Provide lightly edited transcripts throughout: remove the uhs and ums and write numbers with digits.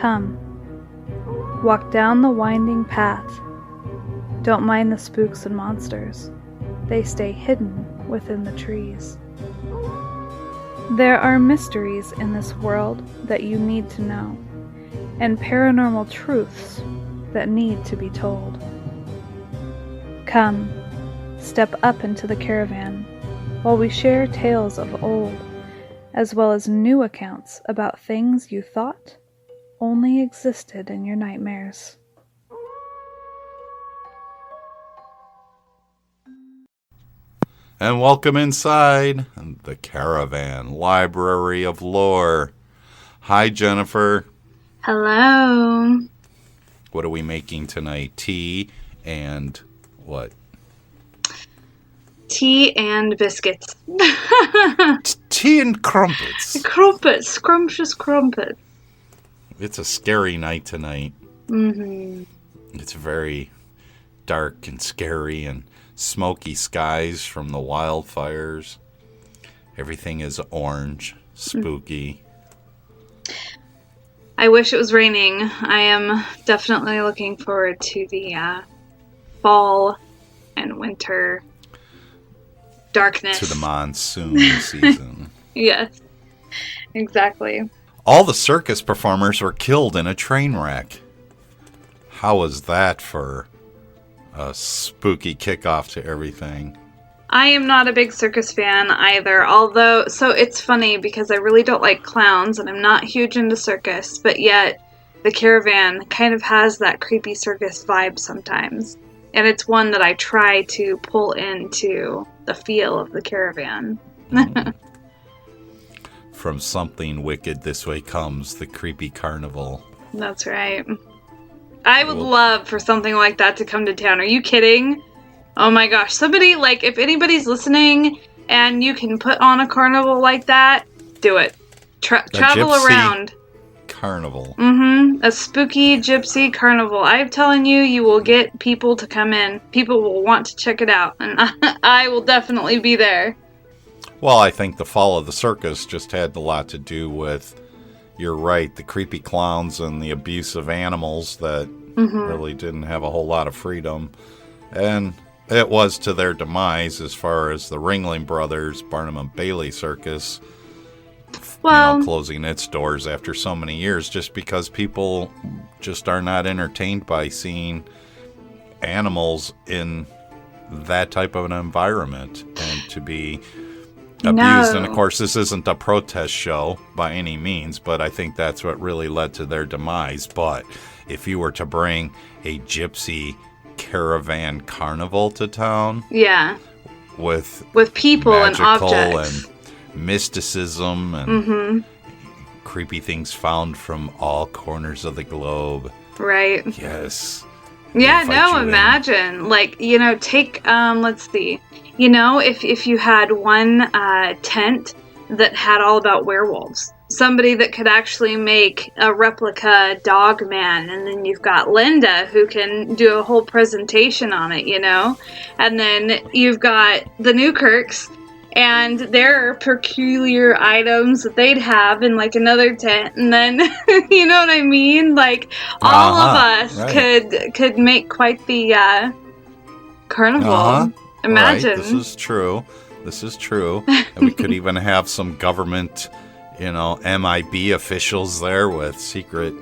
Come, walk down the winding path. Don't mind the spooks and monsters. They stay hidden within the trees. There are mysteries in this world that you need to know, and paranormal truths that need to be told. Come, step up into the caravan while we share tales of old, as well as new accounts about things you thought only existed in your nightmares. And welcome inside the Caravan Library of Lore. Hi, Jennifer. Hello. What are we making tonight? Tea and what? Tea and biscuits. Tea and crumpets. Crumpets, scrumptious crumpets. It's a scary night tonight. Mm-hmm. It's very dark and scary and smoky skies from the wildfires. Everything is orange, spooky. I wish it was raining. I am definitely looking forward to the fall and winter darkness. To the monsoon season. Yes, exactly. All the circus performers were killed in a train wreck. How was that for a spooky kickoff to everything? I am not a big circus fan either, although, so it's funny because I really don't like clowns and I'm not huge into circus, but yet the Caravan kind of has that creepy circus vibe sometimes. And it's one that I try to pull into the feel of the Caravan. From something wicked this way comes the creepy carnival. That's right. I would love for something like that to come to town. Are you kidding? Oh my gosh. Somebody, like, if anybody's listening and you can put on a carnival like that, do it. Travel around. Carnival. Mm-hmm. A spooky gypsy carnival. I'm telling you, you will get people to come in. People will want to check it out. And I will definitely be there. Well, I think the fall of the circus just had a lot to do with, you're right, the creepy clowns and the abusive animals that really didn't have a whole lot of freedom. And it was to their demise as far as the Ringling Brothers, Barnum and Bailey Circus, closing its doors after so many years just because people just are not entertained by seeing animals in that type of an environment and to be abused. No. And of course, this isn't a protest show by any means, but I think that's what really led to their demise. But if you were to bring a gypsy caravan carnival to town, with people and objects and mysticism and creepy things found from all corners of the globe, right? Yes. Yeah, no, imagine. Like, take, let's see. If you had one tent that had all about werewolves. Somebody that could actually make a replica dog man. And then you've got Linda who can do a whole presentation on it, And then you've got the Newkirks. And there are peculiar items that they'd have in, like, another tent. And then, you know what I mean? Like, all of us could make quite the carnival. Imagine. Right. This is true. And we could even have some government, MIB officials there with secret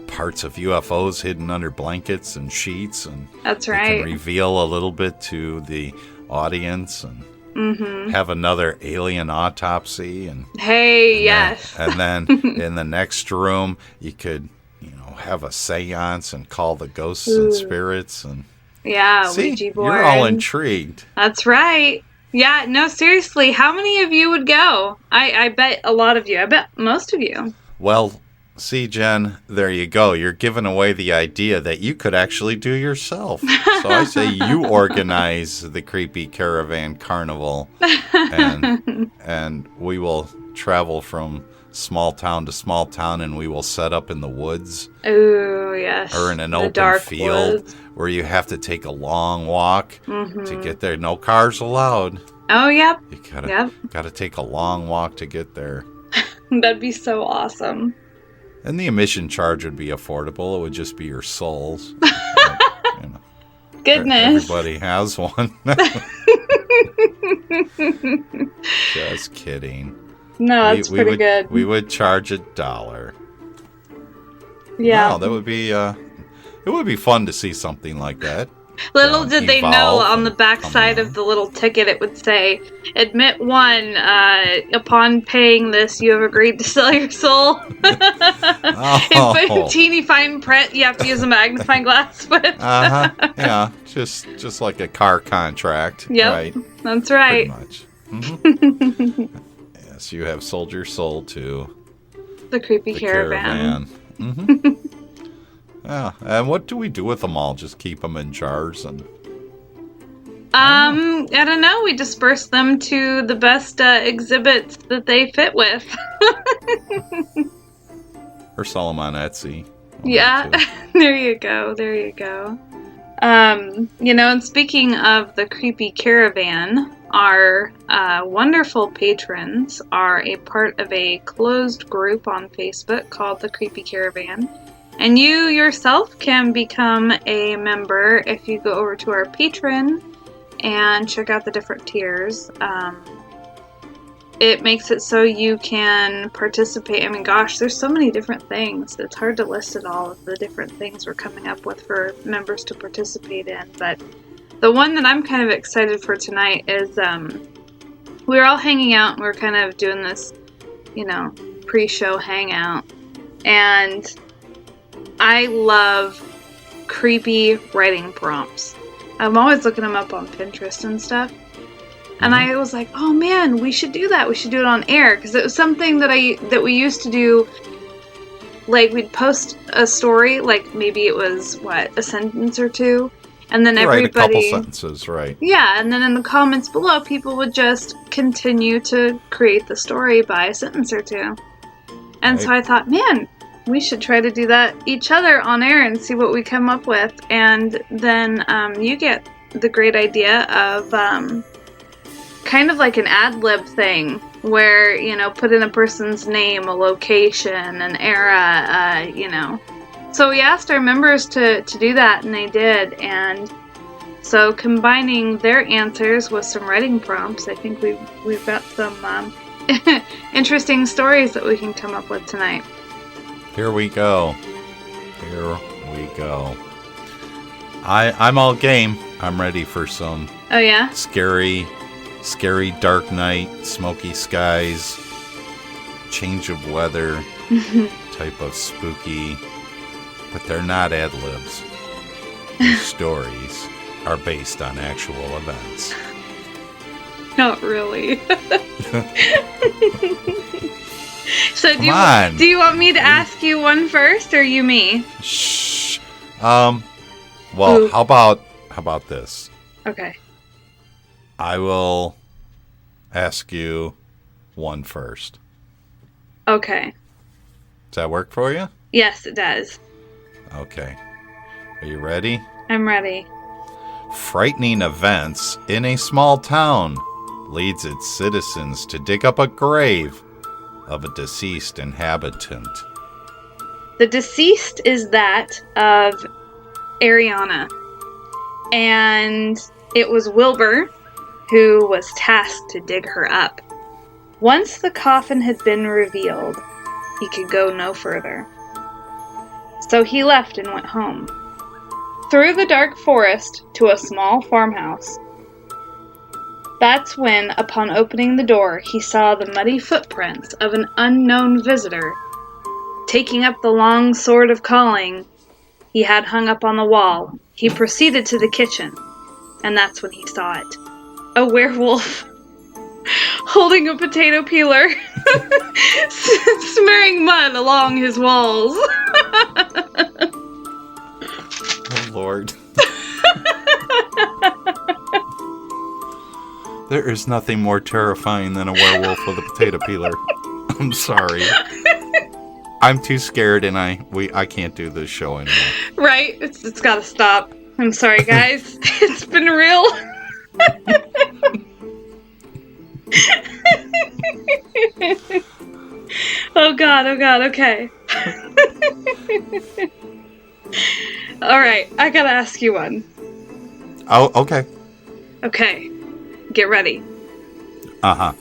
parts of UFOs hidden under blankets and sheets. And that's right. Can reveal a little bit to the audience and have another alien autopsy yes. And then in the next room you could have a seance and call the ghosts and spirits and Ouija board. You're all intrigued. That's right. Yeah, no, seriously, how many of you would go? I bet a lot of you. I bet most of you. Well, see, Jen, there you go. You're giving away the idea that you could actually do yourself. So I say you organize the creepy caravan carnival, and we will travel from small town to small town, and we will set up in the woods. Oh, yes. Or in an open field where you have to take a long walk to get there. No cars allowed. Oh, yep. You gotta take a long walk to get there. That'd be so awesome. And the admission charge would be affordable. It would just be your souls. You know, Goodness. everybody has one. Just kidding. No, it's pretty good. We would charge $1. Yeah. Wow, that would be it would be fun to see something like that. Little did they know on the back come side on. of the little ticket it would say, "Admit 1, upon paying this you have agreed to sell your soul." In teeny fine print, you have to use a magnifying glass with. Yeah, just like a car contract. Yep, Right. that's right. Pretty much. Mhm. Yes, you have sold your soul to The creepy the caravan. caravan. Yeah, and what do we do with them all? Just keep them in jars and... I don't know. We disperse them to the best exhibits that they fit with. Or sell them on Etsy. Yeah, there you go. There you go. And speaking of the creepy caravan, our wonderful patrons are a part of a closed group on Facebook called the Creepy Caravan. And you yourself can become a member if you go over to our Patreon and check out the different tiers. It makes it so you can participate. I mean, gosh, there's so many different things. It's hard to list it all of the different things we're coming up with for members to participate in. But the one that I'm kind of excited for tonight is we were all hanging out and we are kind of doing this, pre-show hangout. And I love creepy writing prompts. I'm always looking them up on Pinterest and stuff. And I was like, oh man, we should do that. We should do it on air. Because it was something that we used to do. Like, we'd post a story, like maybe it was, a sentence or two. And then everybody... Right, a couple sentences, right. Yeah, and then in the comments below, people would just continue to create the story by a sentence or two. And so I thought, man, we should try to do that each other on air and see what we come up with. And then you get the great idea of kind of like an ad-lib thing where, put in a person's name, a location, an era, So we asked our members to do that, and they did. And so combining their answers with some writing prompts, I think we've got some interesting stories that we can come up with tonight. Here we go. I'm all game. I'm ready for some Oh, yeah? scary dark night, smoky skies, change of weather type of spooky, but they're not ad-libs. These stories are based on actual events. Not really. So do you want me to ask you one first, or you me? Shh. Well, Ooh. how about this? Okay. I will ask you one first. Okay. Does that work for you? Yes, it does. Okay. Are you ready? I'm ready. Frightening events in a small town leads its citizens to dig up a grave of a deceased inhabitant. The deceased is that of Ariana. And it was Wilbur who was tasked to dig her up. Once the coffin had been revealed, he could go no further. So he left and went home. Through the dark forest to a small farmhouse. That's when, upon opening the door, he saw the muddy footprints of an unknown visitor. Taking up the long sword of calling he had hung up on the wall, he proceeded to the kitchen, and that's when he saw it. A werewolf holding a potato peeler, smearing mud along his walls. Oh, Lord. There is nothing more terrifying than a werewolf with a potato peeler. I'm sorry. I'm too scared, and I can't do this show anymore. Right? It's gotta stop. I'm sorry, guys. It's been real. Oh god, okay. All right, I gotta ask you one. Oh, okay. Okay, get ready. Uh-huh.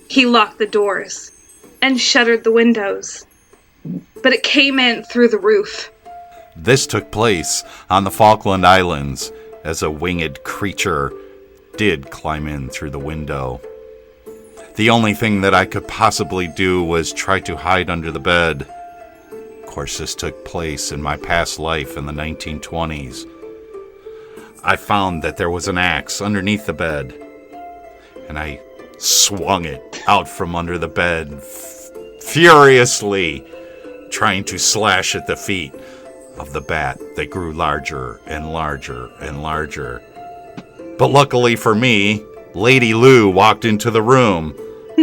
He locked the doors and shuttered the windows, but it came in through the roof. This took place on the Falkland Islands as a winged creature did climb in through the window. The only thing that I could possibly do was try to hide under the bed. Of course, this took place in my past life in the 1920s. I found that there was an axe underneath the bed, and I swung it out from under the bed, furiously trying to slash at the feet of the bat that grew larger and larger and larger. But luckily for me, Lady Lou walked into the room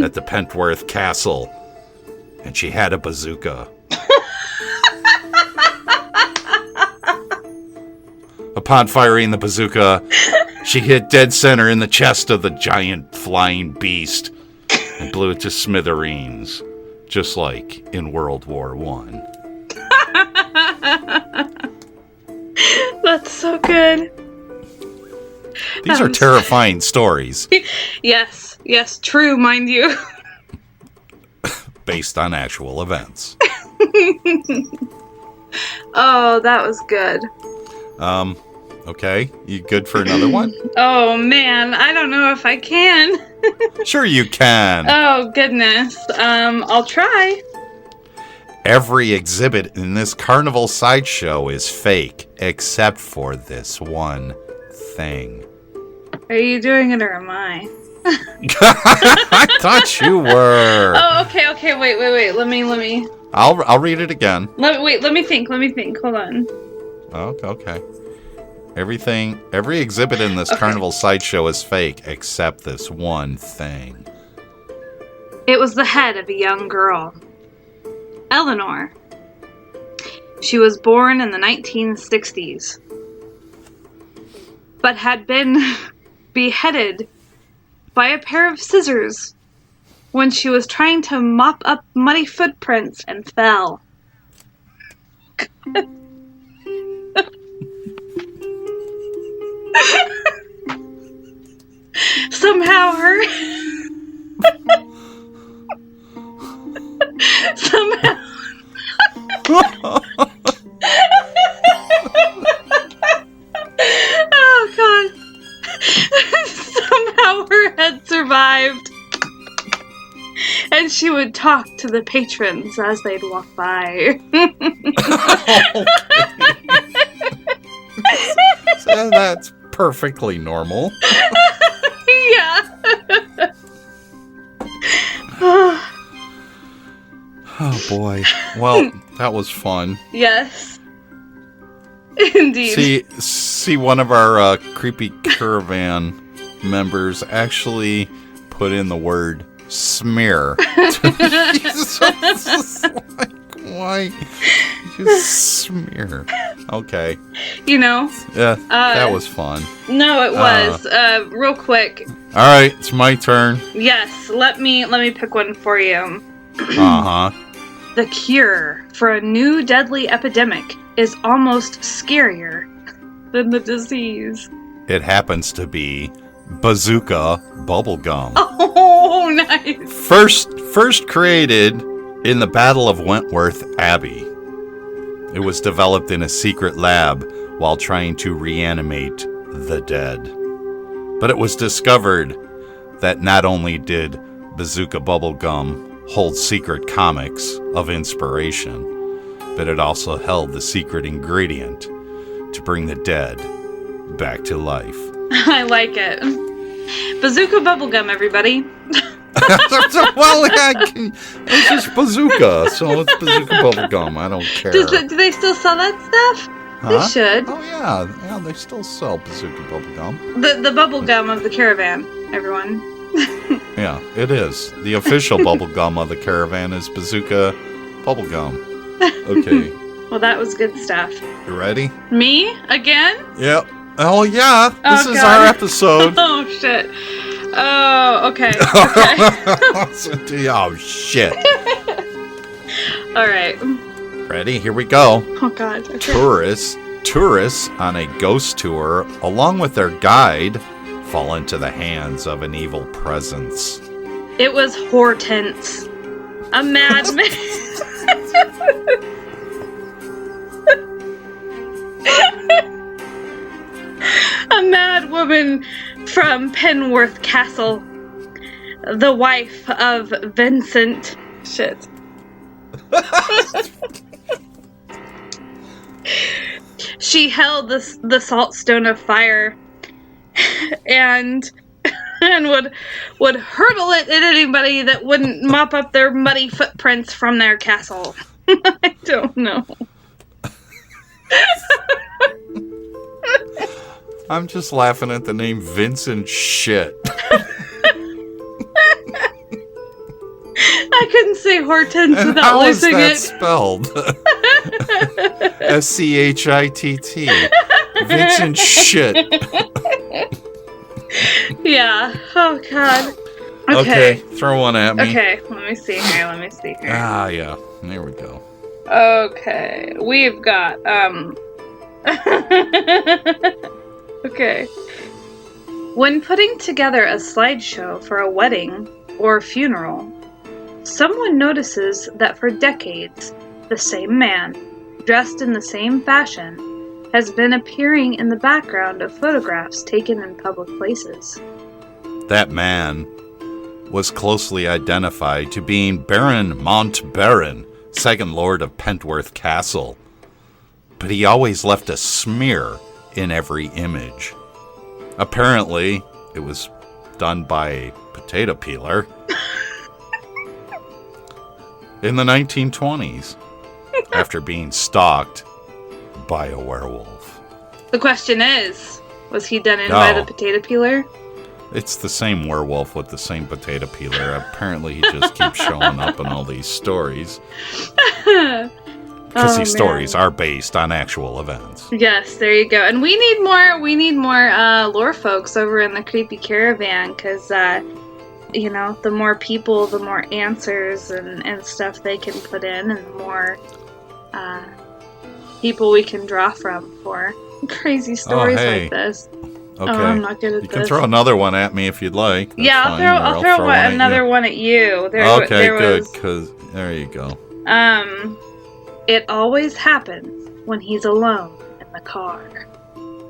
at the Pentworth Castle, and she had a bazooka. Upon firing the bazooka, she hit dead center in the chest of the giant flying beast and blew it to smithereens, just like in World War I. That's so good. These are terrifying stories. Yes, true, mind you. Based on actual events. Oh, that was good. Okay. You good for another one? Oh, man, I don't know if I can. Sure you can. Oh, goodness. I'll try. Every exhibit in this carnival sideshow is fake, except for this one thing. Are you doing it or am I? I thought you were. Oh, okay, wait. Let me. I'll read it again. Let me think. Hold on. Okay. Every exhibit in this carnival sideshow is fake, except this one thing. It was the head of a young girl, Eleanor. She was born in the 1960s, but had been beheaded by a pair of scissors when she was trying to mop up muddy footprints and fell. Somehow oh God. Somehow her head survived. And she would talk to the patrons as they'd walk by. So that's perfectly normal. Yeah. Oh boy. Well, that was fun. Yes. Indeed. See, one of our creepy caravan members actually put in the word smear. Jesus, like, why? Just smear. Okay. You know. Yeah, that was fun. No, it was. Real quick. All right, it's my turn. Yes, let me pick one for you. Uh-huh. The cure for a new deadly epidemic is almost scarier than the disease. It happens to be bazooka bubblegum. Oh, nice. First created in the Battle of Wentworth Abbey. It was developed in a secret lab while trying to reanimate the dead. But it was discovered that not only did bazooka bubblegum hold secret comics of inspiration, but it also held the secret ingredient to bring the dead back to life. I like it. Bazooka bubblegum, everybody. Well, it's just bazooka, so it's bazooka bubblegum. I don't care. Do they still sell that stuff? Huh? They should. Oh, yeah, they still sell bazooka bubblegum. The bubblegum of the Caravan, everyone. Yeah, it is. The official bubblegum of the Caravan is bazooka bubblegum. Okay. Well, that was good stuff. You ready? Me? Again? Yep. Oh, yeah. This is God. our episode. Oh, shit. Oh, okay. Oh, shit. All right. Ready? Here we go. Oh, God. Okay. Tourists on a ghost tour, along with their guide, fall into the hands of an evil presence. It was Hortense, a madman. A mad woman from Penworth Castle, the wife of Vincent. Shit. She held the salt stone of fire and would hurtle it at anybody that wouldn't mop up their muddy footprints from their castle. I don't know. I'm just laughing at the name Vincent Shit. I couldn't say Hortense And without how is losing that it. spelled? SCHITT. Vincent Shit. Yeah. Oh, God. Okay, throw one at me. Okay, let me see here. Ah, yeah. There we go. Okay, we've got, okay. When putting together a slideshow for a wedding or funeral, someone notices that for decades, the same man, dressed in the same fashion, has been appearing in the background of photographs taken in public places. That man was closely identified to being Baron Montbaron, second Lord of Pentworth Castle. But he always left a smear in every image. Apparently, it was done by a potato peeler. In the 1920s, after being stalked by a werewolf. The question is, was he done in by the potato peeler? It's the same werewolf with the same potato peeler. Apparently, he just keeps showing up in all these stories. Because these stories are based on actual events. Yes, there you go. And we need more lore folks over in the Creepy Caravan, because, the more people, the more answers and stuff they can put in, and the more people we can draw from for crazy stories like this. Okay. Oh, I'm not good at this. You can throw another one at me if you'd like. That's yeah, fine. I'll throw another one at you. Good, because there you go. It always happens when he's alone in the car.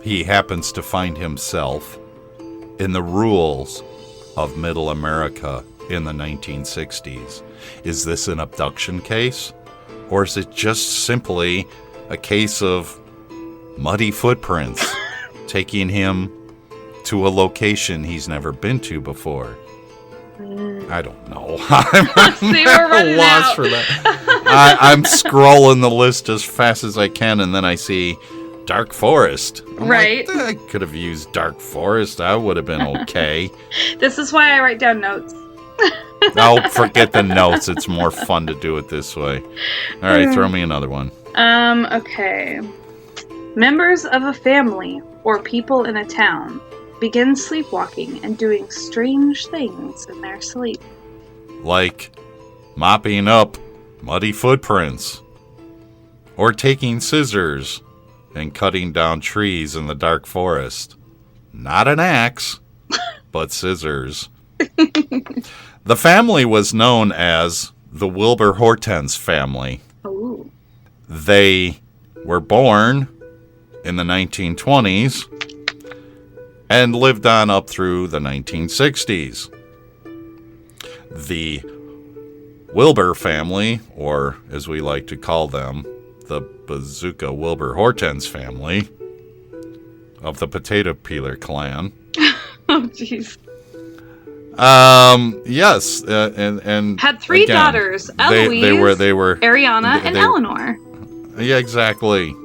He happens to find himself in the rules of Middle America in the 1960s. Is this an abduction case? Or is it just simply a case of muddy footprints taking him to a location he's never been to before? I don't know. I'm See, we're running lost out. for that. I'm scrolling the list as fast as I can, and then I see Dark Forest. I'm right. Like, I could have used Dark Forest. That would have been okay. This is why I write down notes. Oh, forget the notes. It's more fun to do it this way. All right, throw me another one. Okay. Members of a family or people in a town begin sleepwalking and doing strange things in their sleep. Like mopping up muddy footprints. Or taking scissors and cutting down trees in the dark forest. Not an axe, but scissors. The family was known as the Wilbur Hortense family. Ooh. They were born in the 1920s and lived on up through the 1960s. The Wilbur family, or as we like to call them, the Bazooka Wilbur Hortense family of the Potato Peeler clan. Oh, jeez. Yes, and had three daughters: Eloise, they were Ariana, and Eleanor. Yeah, exactly.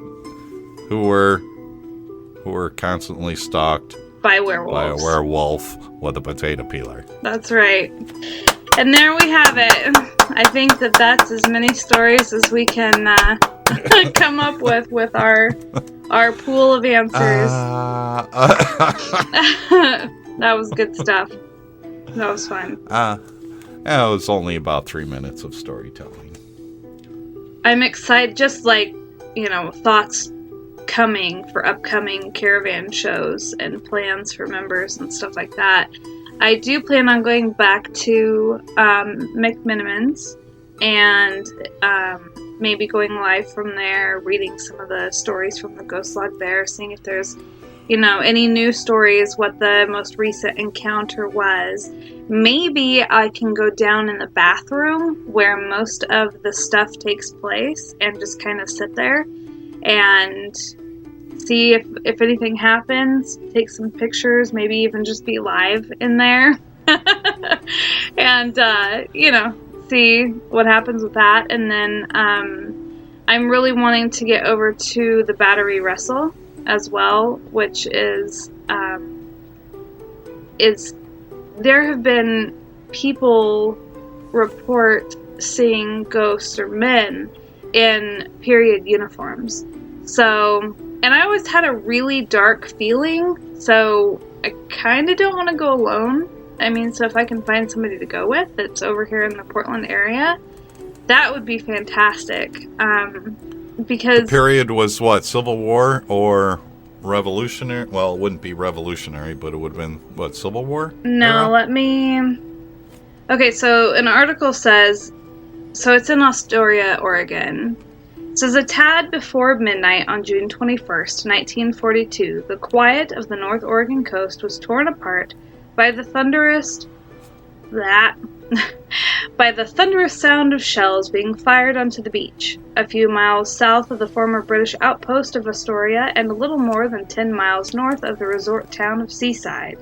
Who were constantly stalked by werewolves. By a werewolf with a potato peeler. That's right. And there we have it. I think that's as many stories as we can come up with our pool of answers. That was good stuff. That was fun. It was only about 3 minutes of storytelling. I'm excited, just like, thoughts coming for upcoming Caravan shows and plans for members and stuff like that. I do plan on going back to McMiniman's and maybe going live from there, reading some of the stories from the Ghost Log there, seeing if there's, any new stories, what the most recent encounter was. Maybe I can go down in the bathroom where most of the stuff takes place and just kind of sit there and see if anything happens, take some pictures, maybe even just be live in there. And, see what happens with that. And then I'm really wanting to get over to the Battery Wrestle as well, which is there have been people report seeing ghosts or men in period uniforms. So, and I always had a really dark feeling, so I kind of don't want to go alone. I mean, so if I can find somebody to go with that's over here in the Portland area, that would be fantastic. Because the period was what, Civil War or Revolutionary? Well, it wouldn't be Revolutionary, but it would have been, what, Civil War? No, era? Okay, so an article says, so it's in Astoria, Oregon. It says, a tad before midnight on June 21st, 1942, the quiet of the North Oregon coast was torn apart by the thunderous sound of shells being fired onto the beach, a few miles south of the former British outpost of Astoria and a little more than 10 miles north of the resort town of Seaside.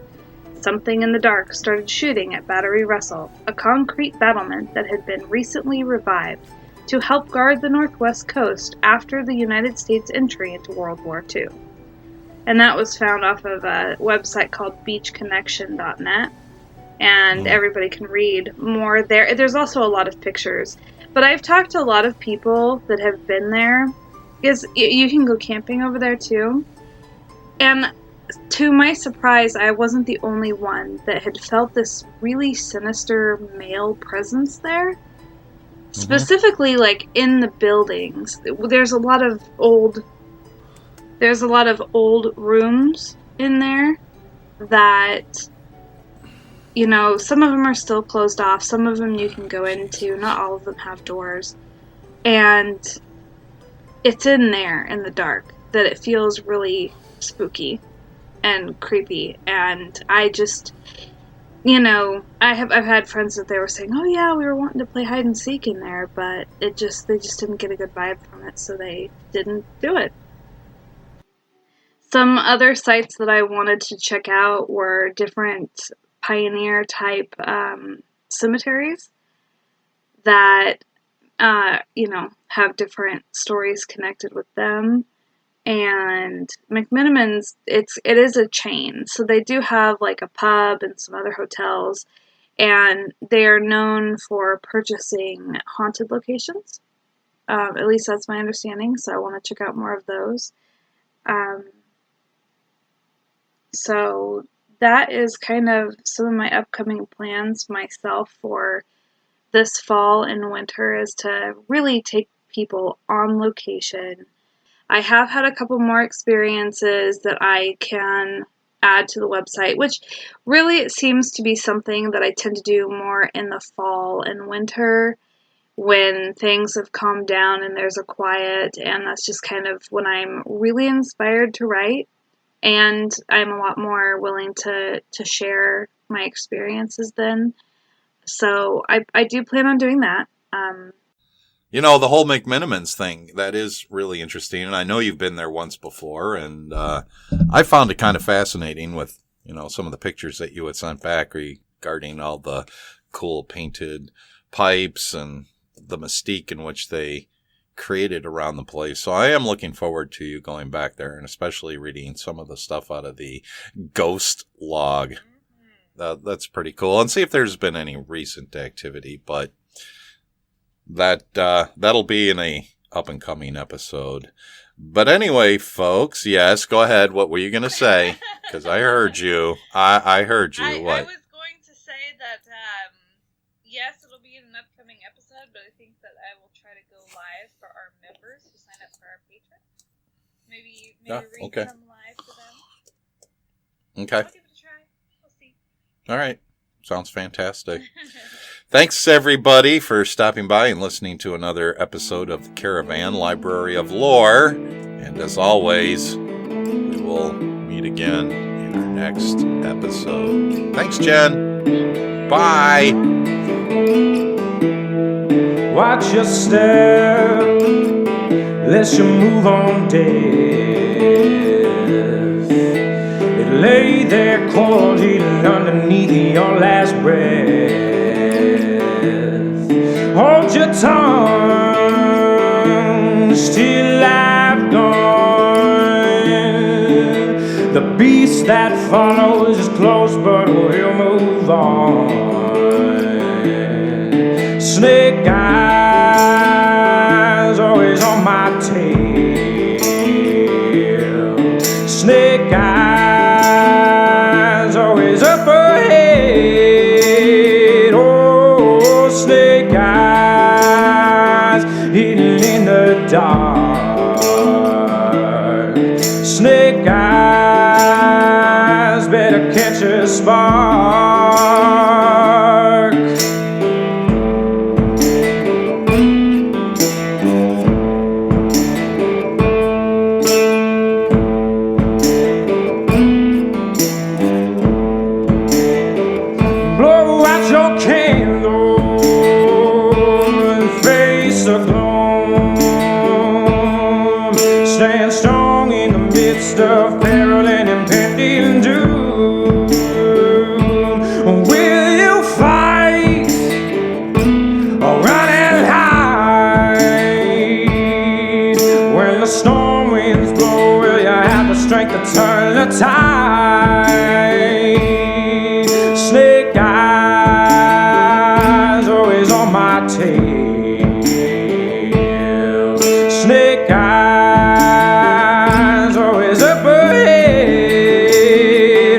Something in the dark started shooting at Battery Wrestle, a concrete battlement that had been recently revived to help guard the northwest coast after the United States entry into World War II. And that was found off of a website called beachconnection.net. And everybody can read more there. There's also a lot of pictures. But I've talked to a lot of people that have been there. Because you can go camping over there too. And to my surprise, I wasn't the only one that had felt this really sinister male presence there. Specifically, like, in the buildings. There's a lot of old rooms in there that, some of them are still closed off. Some of them you can go into. Not all of them have doors. And it's in there in the dark that it feels really spooky and creepy. And I just, I've had friends that they were saying, oh yeah, we were wanting to play hide and seek in there, but they just didn't get a good vibe from it, so they didn't do it. Some other sites that I wanted to check out were different pioneer type cemeteries that have different stories connected with them. And McMiniman's, it is a chain, so they do have like a pub and some other hotels, and they are known for purchasing haunted locations. At least that's my understanding, so I want to check out more of those. So that is kind of some of my upcoming plans myself for this fall and winter, is to really take people on location. I have had a couple more experiences that I can add to the website, which really it seems to be something that I tend to do more in the fall and winter when things have calmed down and there's a quiet, and that's just kind of when I'm really inspired to write, and I'm a lot more willing to share my experiences then. So I do plan on doing that. The whole McMiniman's thing, that is really interesting. And I know you've been there once before. And I found it kind of fascinating with, some of the pictures that you had sent back regarding all the cool painted pipes and the mystique in which they created around the place. So I am looking forward to you going back there, and especially reading some of the stuff out of the Ghost Log. That's pretty cool. And see if there's been any recent activity, but that'll be in a up and coming episode. But anyway, folks, yes, go ahead. What were you going to say? Because I heard you. I heard you. What? I was going to say that, yes, it'll be in an upcoming episode, but I think that I will try to go live for our members who sign up for our patrons. Maybe read okay. them live to them. Okay. I'll give it a try. We'll see. All right. Sounds fantastic. Thanks, everybody, for stopping by and listening to another episode of the Caravan Library of Lore. And as always, we will meet again in our next episode. Thanks, Jen. Bye. Watch your step, lest you move on death. It lay there cold, eating underneath your last breath. Hold your tongue, still I've gone. The beast that follows is close, but we'll move on. Snake eyes, always on my tail. Snake eyes, always up ahead. Oh, snake eyes, hidden in the dark. Snake eyes, better catch a spark. Blow out your candle and face the gloom. Stand strong in the midst of peril and impending doom. Will you fight or run and hide? When the storm winds blow, will you have the strength to turn the tide? Snake eyes, always on my tail. Snake eyes, always up ahead.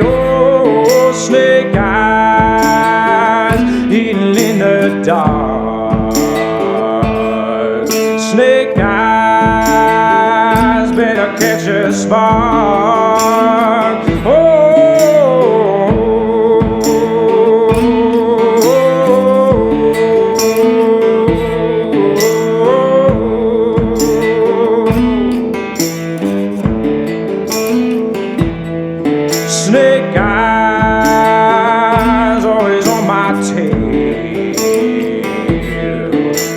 Oh, snake eyes, hidden in the dark. Snake eyes, better catch a spark. Snake eyes, always on my tail.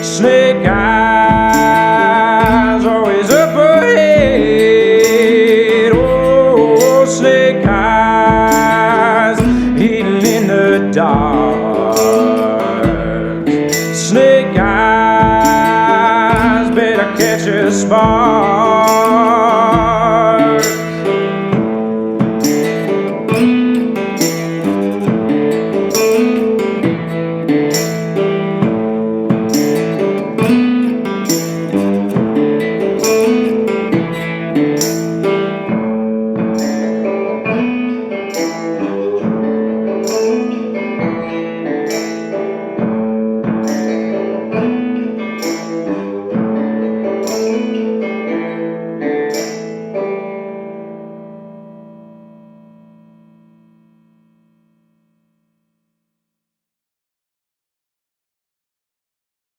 Snake eyes, always up ahead. Oh, snake eyes, hidden in the dark. Snake eyes, better catch a spark.